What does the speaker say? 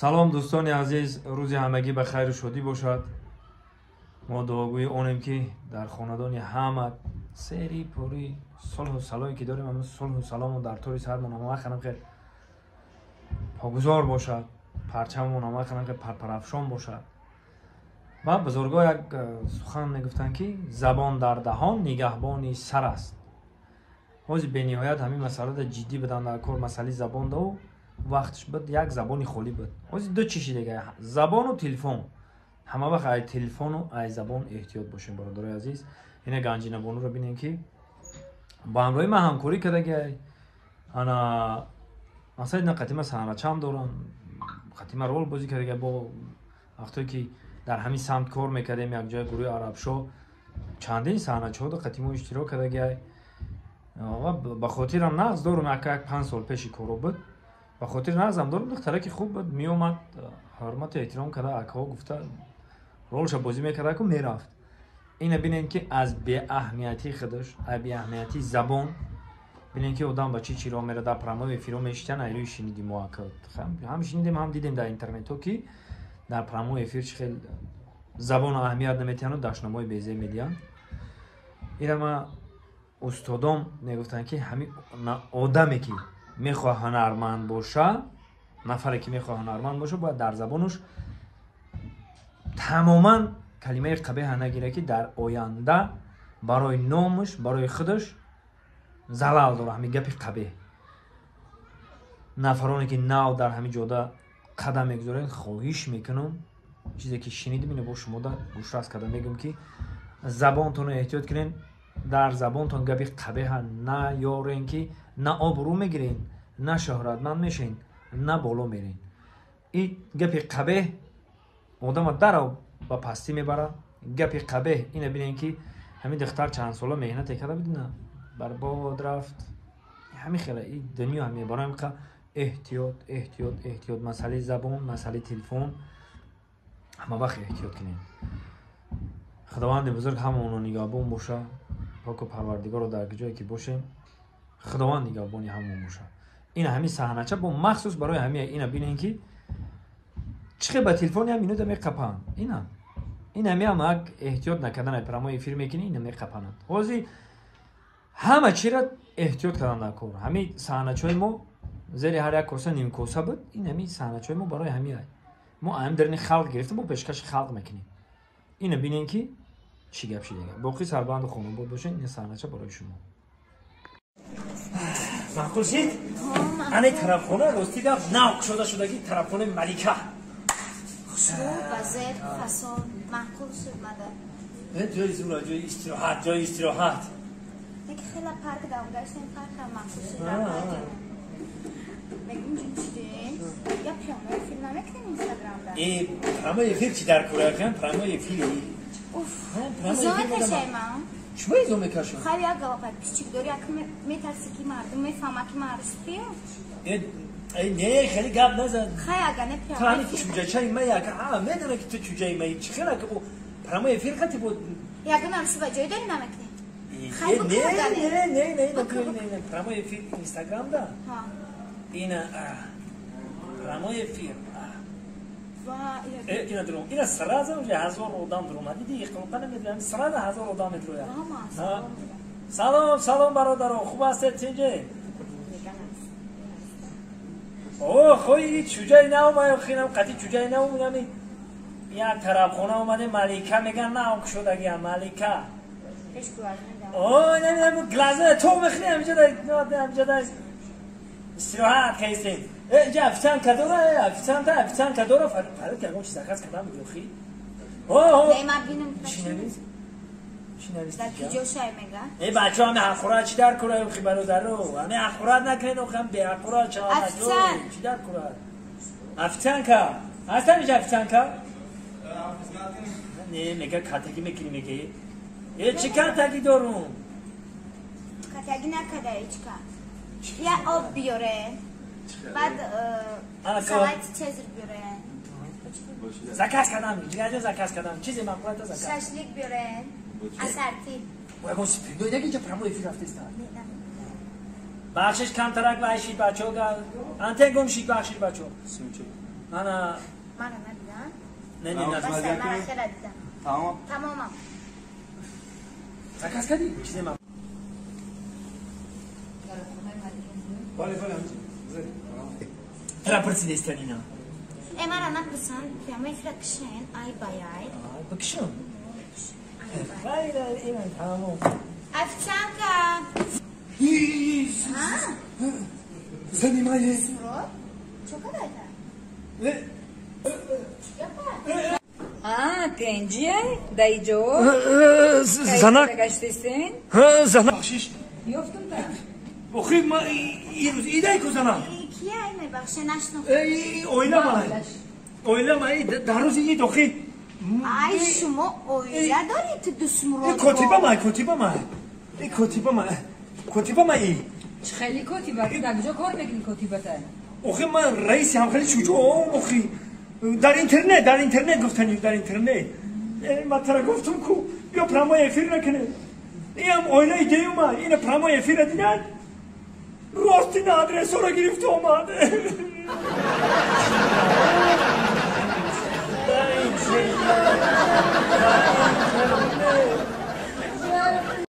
салом дӯстони азиз, рӯзи ҳамагӣ ба хайру шодӣ бошад. мо дуогӯи онем ки дар хонадони ҳама сери пури сулҳу саломе ки дорем, ҳамн сулҳу салому дар тори сармон ҳамавақт ки погузор бошад, парчамон ҳамавақт ки парпарафшон бошад. ва бузургҳо як сухан мегуфтанд ки забон дар даҳон нигаҳбони сар аст. ҳозир бениҳоят ҳамин масъалада ҷиддӣ буданд дар кор масъалаи забондао вақтш буд як забони холӣ буд. ҳозир ду чиши дега забону телефон. ҳама вақт ай телефону ай забон эҳтиёт бошем бародарои азиз. ина ганҷинабонуро бинем ки ба ҳамроҳи ман ҳамкорӣ кардагиай ана масъали на қатима саҳначам дорам, қатима рол бозӣ кардагиай бо вақтое ки дар ҳамин самт кор мекардем якҷоя гурӯҳи арабшо чандин саҳначаҳода қатимо иштирок кардагиай. ва ба хотирам нағз дорам як 5 сол пеши коро буд. ба хотир нағзам дорам духтараки хуб буд, меомад ҳурмату эҳтиром карда акаҳо гуфта ролша бозӣ мекарда ку мерафт. ина бинем ки аз беаҳамиятии худаш, аз беаҳамиятии забон бинем ки одам ба чӣ чиро мера дар программаи эфиро мешитан айрӯи шинидим мо ака. ҳам шинидем, ҳам дидем дар интернето ки дар программаи эфир чӣ хел забон аҳамият наметиҳану дашномои безе медиҳанд. ина ма устодом мегуфтанд ки ҳамин одаме ки мехоҳ ҳунарманд боша, нафаре ки мехоҳ ҳунарманд боша, бояд дар забонаш тамоман калимаи қабеҳа нагира ки дар оянда барои номаш, барои худаш залал дора ҳамин гапи қабеҳ. нафароне ки нав дар ҳамин ҷода қадам мегузоранд, хоҳиш мекунам чизе ки шинидим ина бо шумо дар гӯшрас карда мегӯям ки забонтонро эҳтиёт кунед, дар забонтон гапи қабеҳа наёрен ки на обрӯ мегирен, на шӯҳратманд мешен, на боло мерен. ин гапи қабеҳ одама дарав ба пастӣ мебарад. гапи қабеҳ ина бинем ки ҳамин духтар чандсола меҳнате карда бидина барбод рафт. ҳамин хела ин дунё ҳам мебароем ка эҳтиёт, эҳтиёт, эҳтиёт. масъалаи забон, масъалаи телефон ҳамавақт эҳтиёт кунем. худованди бузург ҳамаоно нигоҳбон боша. поку парвардигаро дар ҷое ки бошем худованд нигоҳбони ҳамон боша. ина ҳамин саҳнача бо махсус барои ҳамин ина бинем ки чихе ба телефони ҳам минута меқапанд. ин ҳамиам як эҳтиёт накардана программаи эфир мекунӣ, ина меқапанад. ҳозир ҳама чира эҳтиёт кардан дар кор. ҳамин саҳначаҳои мо зери ҳар як коса ним коса буд. ин ҳамин саҳначаҳои мо барои ҳамин мо аҳам дарини халқ гирифта бо пешкаши халқ мекунем. ина бинем ки чӣ гап шидага. боқӣ сарбанду хонобод бошед. ин саҳнача барои шумо. маъқул шид? ани тарабхона рости гап навқ шуда шудаги тарабхонаи малика. хушбу базер фасон маъқул шуд мадар. ҷои зура, ҷои истироҳат, ҷои истироҳат. яке хела парк давгаштем, паркам маъқул шуд. мегӯм ҷун шудем я пиёнои филм намекунем инстаграмда. программаи эфир чӣ дар кораякан? программаи эфири изоме кашайма. чума изоме кашам? хайр як гавапад кичик дори як метарси ки мардум мефаҳма ки ман рӯстиё. не хеле гап назан. хай ага не пиёна. тани чуҷачаи ма як медона ки ту чуҷаи ма чӣ хела ки программаи эфир хати бо ягон ҳамши ба ҷои дори намекунем. не программаи эфир инстаграмда. ина программаи эфир ина сразу уже 1000 одам дурӯмад. диди иқоқа намедиҳам сразу 1000 одам медирояд. салом салом бародаро, хуб ҳастед ченҷе? о хои чуҷаи нав маёхинам қати чуҷаи нав мунами як тарабхона омаде малика меган нав шудагия малика. о намидам глаза то мехни ҳамҷода истироҳат кайстем. ҷа официантка дора, официантка дора. фарид ягон чиз заказ кардам биёхи. бачаҳо ҳами ҳақурат чӣ дар кора ёхи бародаро? ҳами ҳақурат накунед охи ҳам беҳақурат чӣ дар кора? официантка ҳастам иҷа официантка? не мега катагӣ мекунӣ меги. чӣ катагӣ дорум? катагӣ накада ҳечка. я об биёре. баъд салати чезр биёре. заказ кардам, заказ кардам. чизе мақулата заказ. шашлик биёре. асарти. ягон спирдоидаги ҷа программаи эфир рафтеста. бахшиш камтарак бахшид бачаҳо антен гум шид бахшид бачаҳо. منو ندیدم؟ نه بس من خیلی دیدم. تمامم. سکس کردی؟ چیزی من باله رپرسی دستانینا من نپرسن پیامه فرکشن ای بایای بکشم خیلی ایمان تمام افتانکا زنی مایه مراد چوکا دایتا تنجیه دایجو زنک گشتیستین زنک بخشیش یافتم تا بخی ما این روز ایده کو زنک کیه ای میبخشه نشنو اویلا ما در روز ای دخی ای شما اویلا دارید دوست مراد کتیبه ما ای خیلی کتیبه در کجا کار میکنی کتیبه تا اوخی من رئیسی هم خیلی شجاع اوخی در اینترنت گفتنی در اینترنت من ترا گفتم کو بیا پرامای افیر نکنه این هم اویلا ایده اومد این پرامای افیر دیدن راستی نه آدرس رو گرفت اومد